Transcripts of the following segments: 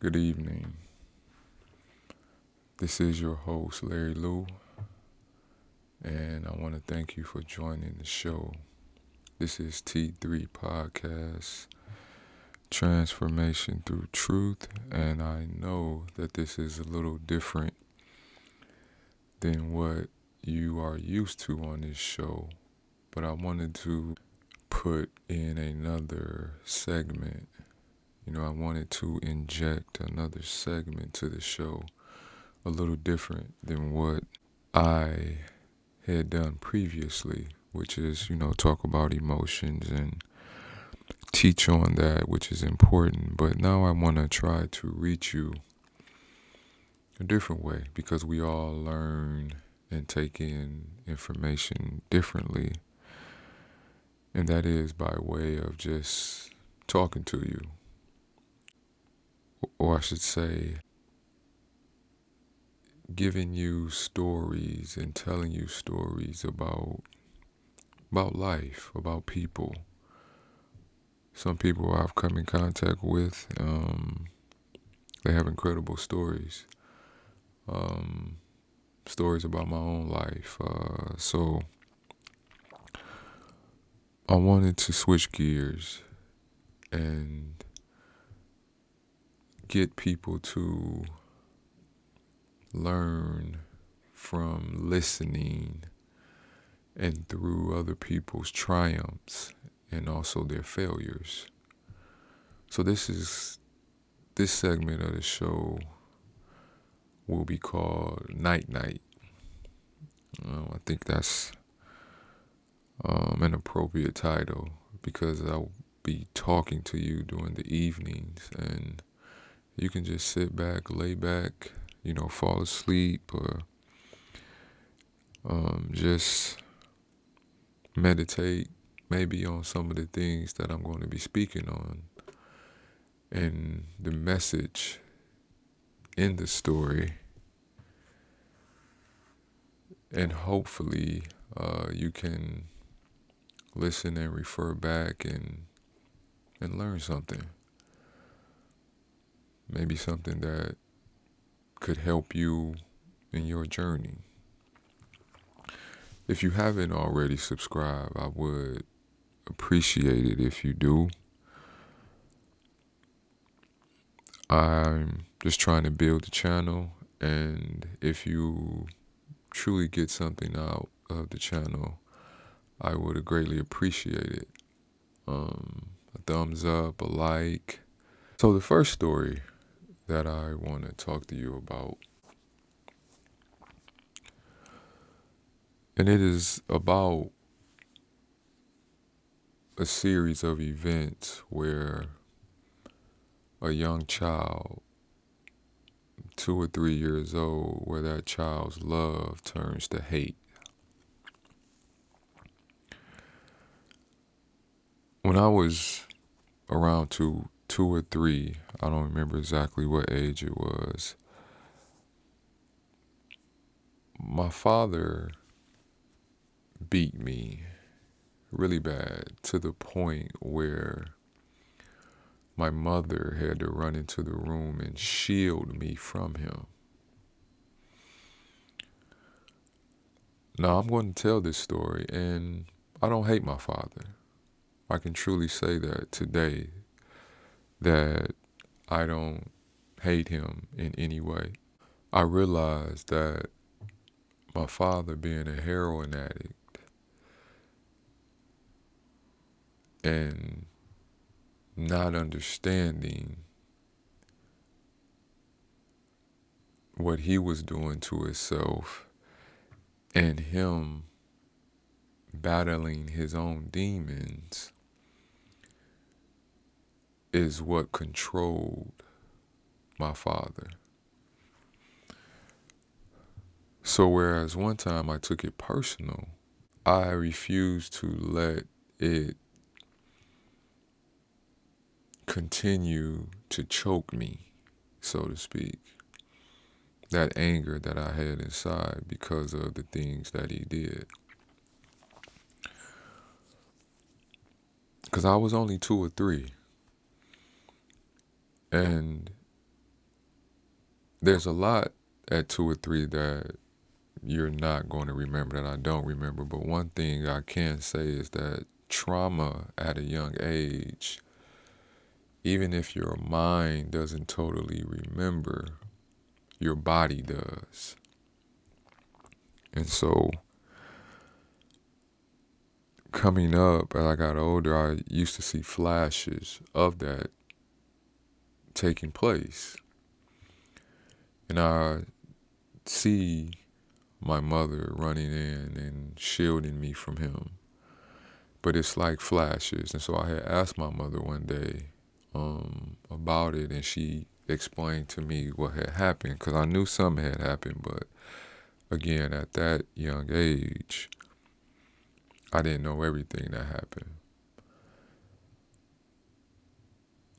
Good evening. This is your host, Larry Lou, and I want to thank you for joining the show. This is T3 Podcast, Transformation Through Truth, and I know that this is a little different than what you are used to on this show, but I wanted to put in another segment. I wanted to inject another segment to the show, a little different than what I had done previously, which is, talk about emotions and teach on that, which is important. But now I want to try to reach you a different way because we all learn and take in information differently. And that is by way of just talking to you, or I should say, giving you stories and telling you stories about life, about people. Some people I've come in contact with, they have incredible stories. Stories about my own life. So I wanted to switch gears and get people to learn from listening and through other people's triumphs and also their failures. So this segment of the show will be called Night Night. I think that's an appropriate title because I'll be talking to you during the evenings and you can just sit back, lay back, fall asleep or just meditate maybe on some of the things that I'm going to be speaking on and the message in the story. And hopefully you can listen and refer back and learn something. Maybe something that could help you in your journey. If you haven't already subscribed, I would appreciate it if you do. I'm just trying to build the channel, and if you truly get something out of the channel, I would greatly appreciate it. A thumbs up, a like. So the first story that I want to talk to you about, and it is about a series of events where a young child, 2 or 3 years old, where that child's love turns to hate. When I was around two or three, I don't remember exactly what age it was, my father beat me really bad to the point where my mother had to run into the room and shield me from him. Now I'm going to tell this story, and I don't hate my father. I can truly say that today, that I don't hate him in any way. I realized that my father, being a heroin addict and not understanding what he was doing to himself and him battling his own demons, is what controlled my father. So whereas one time I took it personal, I refused to let it continue to choke me, so to speak. That anger that I had inside because of the things that he did. Because I was only 2 or 3. And there's a lot at 2 or 3 that you're not going to remember that I don't remember. But one thing I can say is that trauma at a young age, even if your mind doesn't totally remember, your body does. And so coming up, as I got older, I used to see flashes of that taking place. And I see my mother running in and shielding me from him. But it's like flashes. And so I had asked my mother one day about it, and she explained to me what had happened, because I knew something had happened. But again, at that young age, I didn't know everything that happened.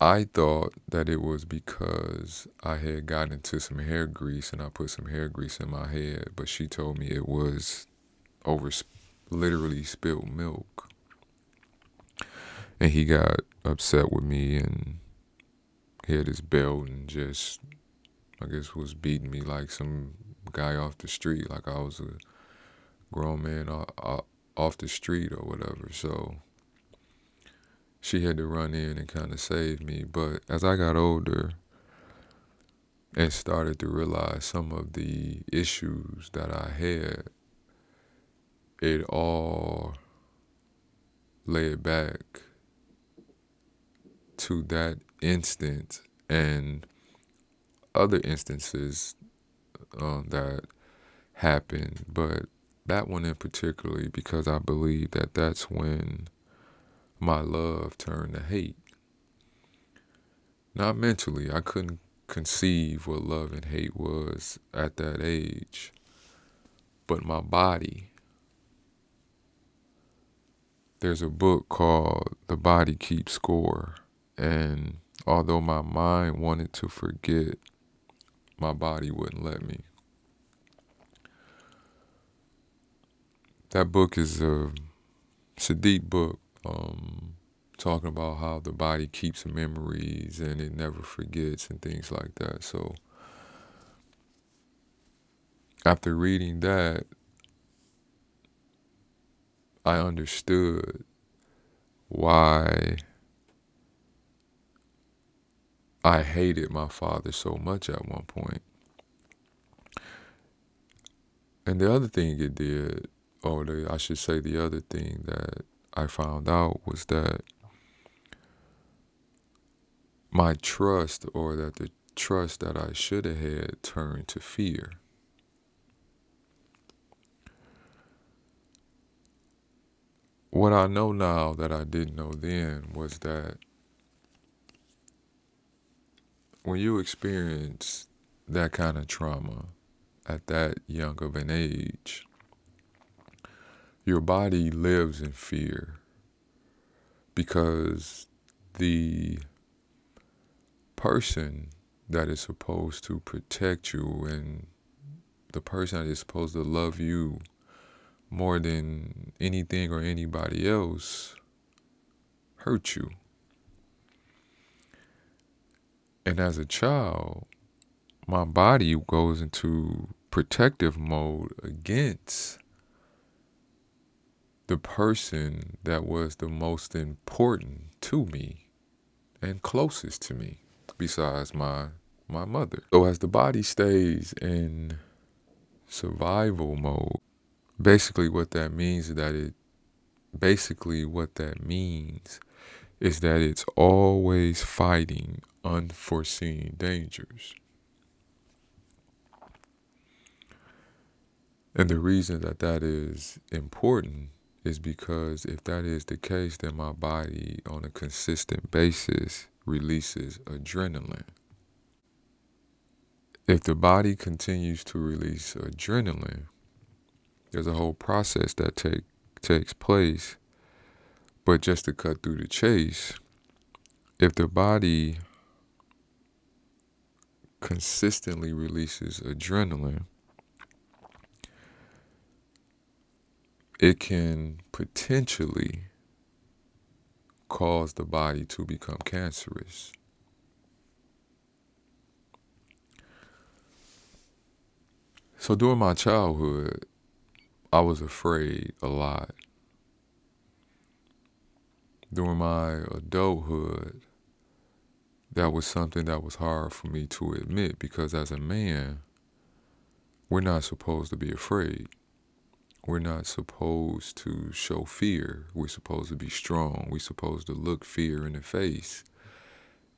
I thought that it was because I had gotten into some hair grease and I put some hair grease in my head, but she told me it was over literally spilled milk. And he got upset with me and he had his belt and just, I guess, was beating me like some guy off the street, like I was a grown man off the street or whatever. So she had to run in and kind of save me. But as I got older and started to realize some of the issues that I had, it all led back to that instant and other instances that happened. But that one in particularly, because I believe that that's when my love turned to hate. Not mentally. I couldn't conceive what love and hate was at that age. But my body. There's a book called The Body Keeps Score. And although my mind wanted to forget, my body wouldn't let me. That book is it's a deep book, talking about how the body keeps memories and it never forgets and things like that. So after reading that, I understood why I hated my father so much at one point. And the other thing it did, I should say the other thing that I found out was that my trust, or that the trust that I should have had, turned to fear. What I know now that I didn't know then was that when you experience that kind of trauma at that young of an age, your body lives in fear, because the person that is supposed to protect you and the person that is supposed to love you more than anything or anybody else hurt you. And as a child, my body goes into protective mode against the person that was the most important to me and closest to me, besides my mother. So as the body stays in survival mode, basically what that means is that it's always fighting unforeseen dangers. And the reason that is important is because if that is the case, then my body on a consistent basis releases adrenaline. If the body continues to release adrenaline, there's a whole process that takes place. But just to cut through the chase, if the body consistently releases adrenaline, it can potentially cause the body to become cancerous. So during my childhood, I was afraid a lot. During my adulthood, that was something that was hard for me to admit because as a man, we're not supposed to be afraid. We're not supposed to show fear. We're supposed to be strong. We're supposed to look fear in the face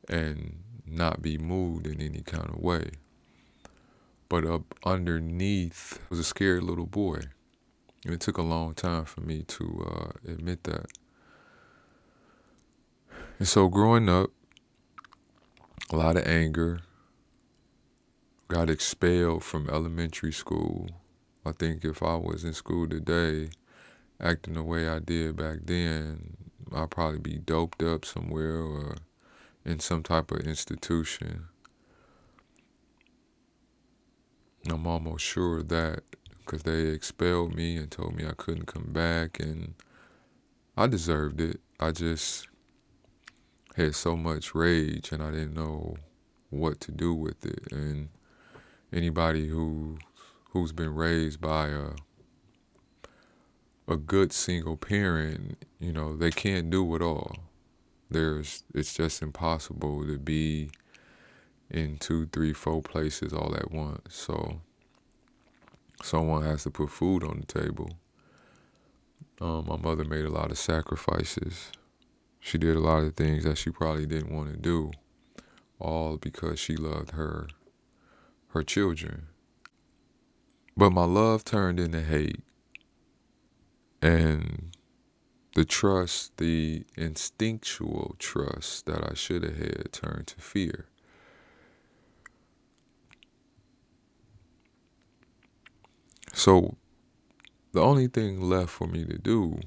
and not be moved in any kind of way. But up underneath was a scared little boy. And it took a long time for me to admit that. And so growing up, a lot of anger, got expelled from elementary school. I think if I was in school today, acting the way I did back then, I'd probably be doped up somewhere or in some type of institution. I'm almost sure of that because they expelled me and told me I couldn't come back, and I deserved it. I just had so much rage and I didn't know what to do with it. And anybody who's been raised by a good single parent, they can't do it all. It's just impossible to be in 2, 3, 4 places all at once. So someone has to put food on the table. My mother made a lot of sacrifices. She did a lot of things that she probably didn't want to do, all because she loved her children. But my love turned into hate, and the instinctual trust that I should have had turned to fear. So the only thing left for me to do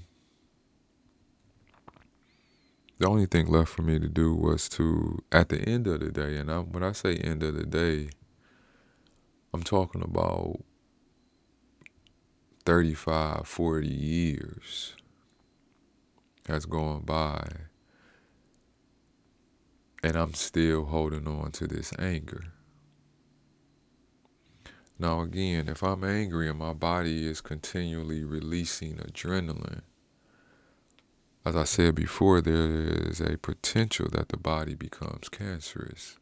was to, at the end of the day, and when I say end of the day, I'm talking about 35, 40 years has gone by, and I'm still holding on to this anger. Now again, if I'm angry and my body is continually releasing adrenaline, as I said before, there is a potential that the body becomes cancerous.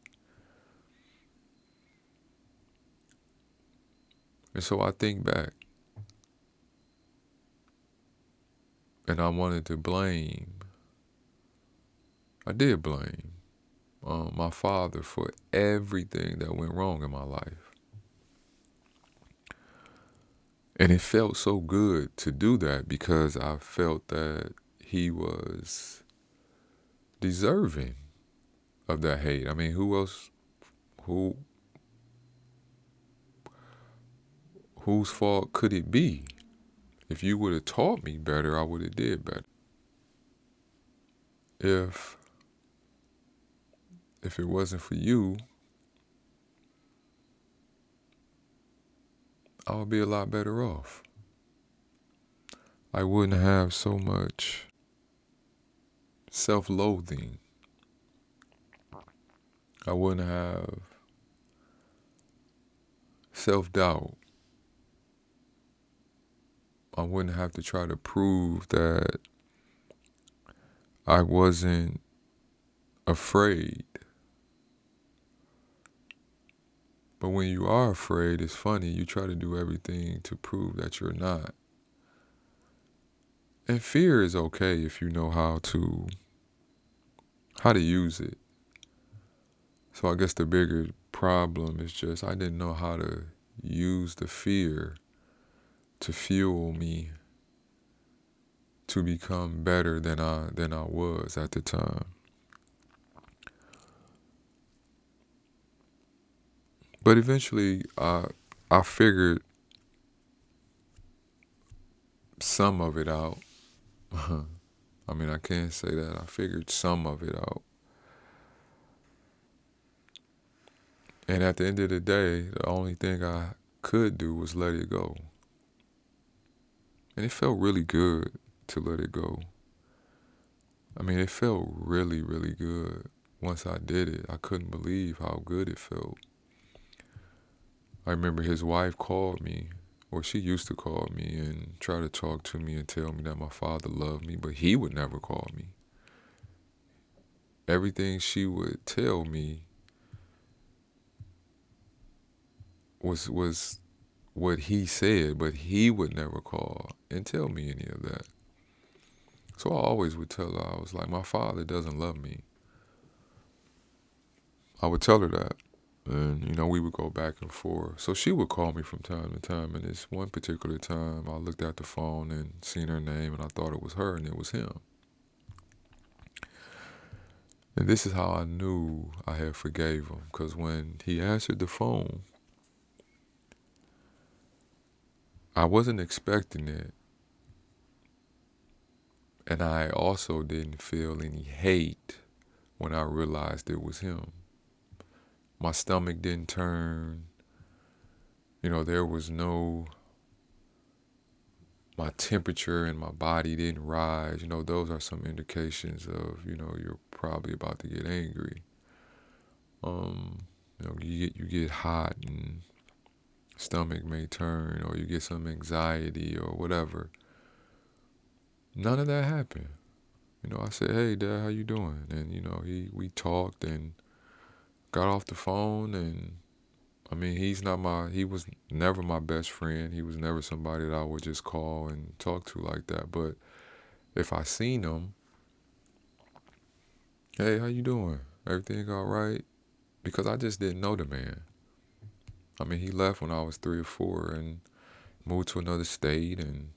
And so I think back, and I wanted to blame. I did blame my father for everything that went wrong in my life. And it felt so good to do that because I felt that he was deserving of that hate. I mean, whose fault could it be? If you would have taught me better, I would have did better. If it wasn't for you, I would be a lot better off. I wouldn't have so much self-loathing. I wouldn't have self-doubt. I wouldn't have to try to prove that I wasn't afraid. But when you are afraid, it's funny, you try to do everything to prove that you're not. And fear is okay if you know how to use it. So I guess the bigger problem is just I didn't know how to use the fear to fuel me to become better than I was at the time. But eventually I figured some of it out. I mean, I can't say that. I figured some of it out. And at the end of the day, the only thing I could do was let it go. And it felt really good to let it go. I mean, it felt really, really good. Once I did it, I couldn't believe how good it felt. I remember his wife called me, or she used to call me and try to talk to me and tell me that my father loved me, but he would never call me. Everything she would tell me was what he said, but he would never call and tell me any of that. So I always would tell her, I was like, my father doesn't love me. I would tell her that. And, we would go back and forth. So she would call me from time to time. And this one particular time, I looked at the phone and seen her name, and I thought it was her, and it was him. And this is how I knew I had forgave him. Because when he answered the phone, I wasn't expecting it. And I also didn't feel any hate when I realized it was him. My stomach didn't turn. There was no, my temperature in my body didn't rise. Those are some indications of, you're probably about to get angry. You get hot and stomach may turn, or you get some anxiety or whatever. None of that happened. I said, "Hey, Dad, how you doing?" And we talked and got off the phone. And he was never my best friend. He was never somebody that I would just call and talk to like that. But if I seen him, "Hey, how you doing? Everything all right?" Because I just didn't know the man. He left when I was 3 or 4 and moved to another state. And,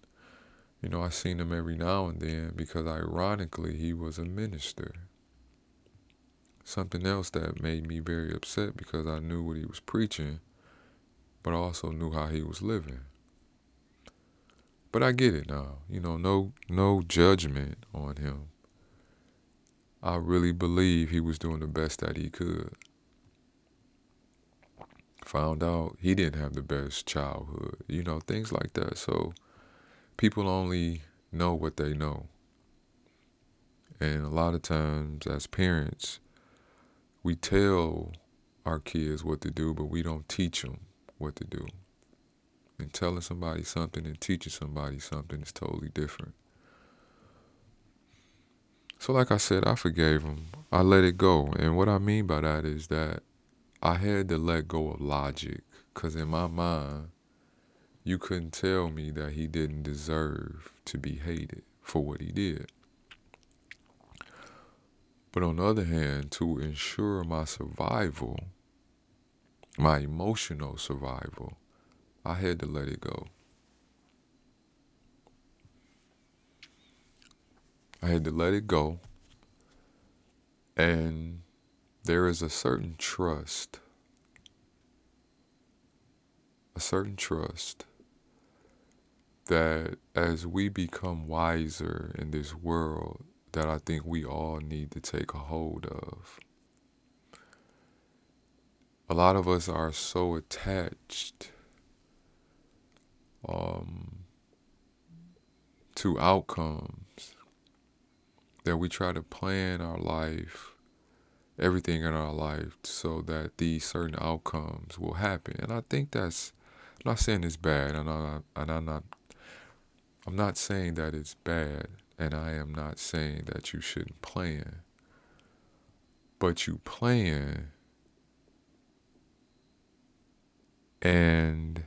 I seen him every now and then because ironically he was a minister. Something else that made me very upset because I knew what he was preaching, but I also knew how he was living. But I get it now. No judgment on him. I really believe he was doing the best that he could. Found out he didn't have the best childhood, things like that. So people only know what they know. And a lot of times as parents, we tell our kids what to do, but we don't teach them what to do. And telling somebody something and teaching somebody something is totally different. So like I said, I forgave him. I let it go. And what I mean by that is that I had to let go of logic. Because in my mind, you couldn't tell me that he didn't deserve to be hated for what he did. But on the other hand, to ensure my survival, my emotional survival, I had to let it go. I had to let it go. And there is a certain trust that as we become wiser in this world, that I think we all need to take a hold of. A lot of us are so attached to outcomes that we try to plan our life, everything in our life, so that these certain outcomes will happen. And I think I'm not saying it's bad, I'm not saying that it's bad, and I am not saying that you shouldn't plan. But you plan and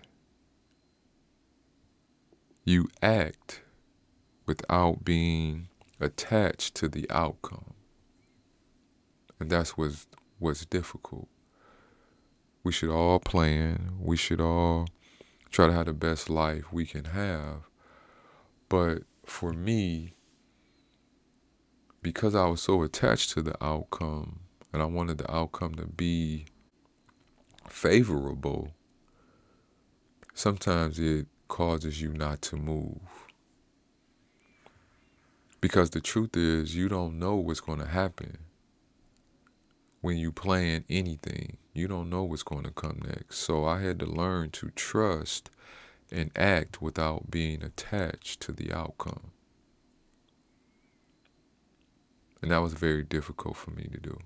you act without being attached to the outcome. And that's what's difficult. We should all plan. We should all try to have the best life we can have. But for me, because I was so attached to the outcome and I wanted the outcome to be favorable, sometimes it causes you not to move. Because the truth is, you don't know what's going to happen. When you plan anything, you don't know what's going to come next. So I had to learn to trust and act without being attached to the outcome. And that was very difficult for me to do.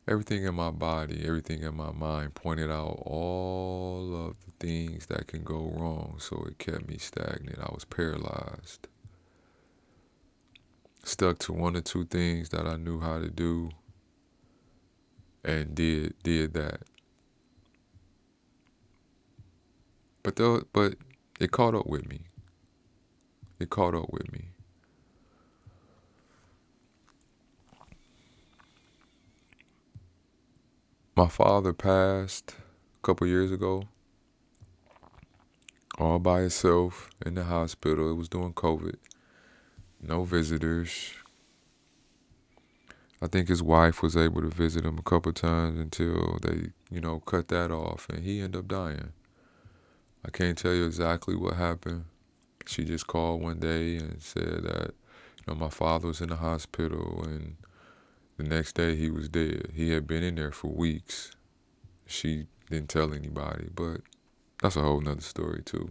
everything in my body, everything in my mind pointed out all of the things that can go wrong. So it kept me stagnant. I was paralyzed. Stuck to one or two things that I knew how to do and did that. But it caught up with me. It caught up with me. My father passed a couple years ago, all by himself in the hospital. It was during COVID. No visitors. I think his wife was able to visit him a couple times until they, cut that off, and he ended up dying. I can't tell you exactly what happened. She just called one day and said that, my father was in the hospital, and the next day he was dead. He had been in there for weeks. She didn't tell anybody, but that's a whole nother story too.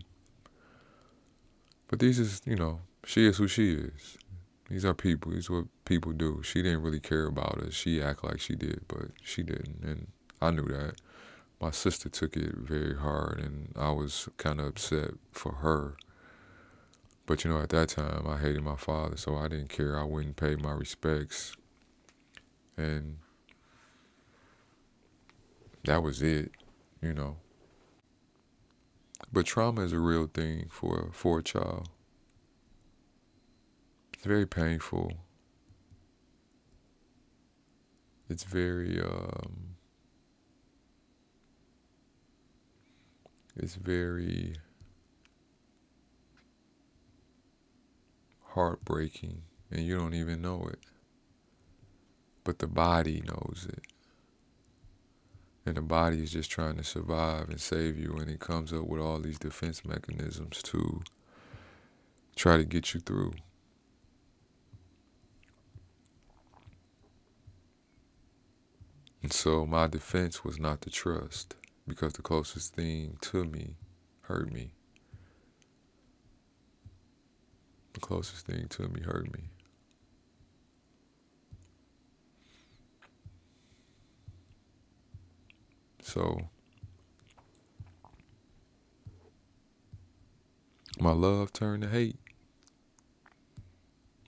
But these is, she is who she is. These are people. These are what people do. She didn't really care about us. She act like she did, but she didn't. And I knew that. My sister took it very hard, and I was kind of upset for her. But, at that time, I hated my father, so I didn't care. I wouldn't pay my respects. And that was it, you know. But trauma is a real thing for a child. It's very painful. It's very heartbreaking, and you don't even know it. But the body knows it. And the body is just trying to survive and save you, and it comes up with all these defense mechanisms to try to get you through. And so my defense was not to trust, because the closest thing to me hurt me. The closest thing to me hurt me. So my love turned to hate.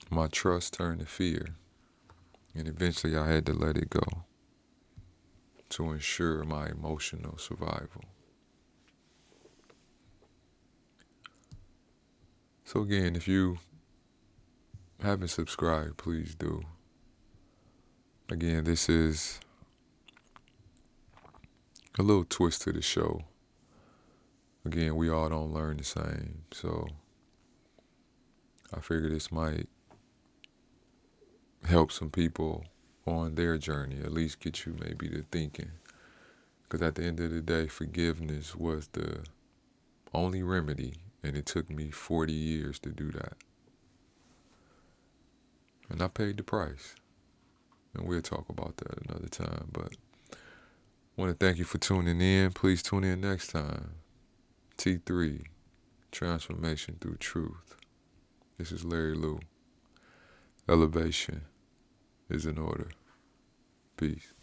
My trust turned to fear. And eventually I had to let it go to ensure my emotional survival. So again, if you haven't subscribed, please do. Again, this is a little twist to the show. Again, we all don't learn the same, so I figure this might help some people on their journey, at least get you maybe to thinking. Because at the end of the day, forgiveness was the only remedy, and it took me 40 years to do that. And I paid the price. And we'll talk about that another time. But I want to thank you for tuning in. Please tune in next time. T3, Transformation Through Truth. This is Larry Lou. Elevation is in order. Peace.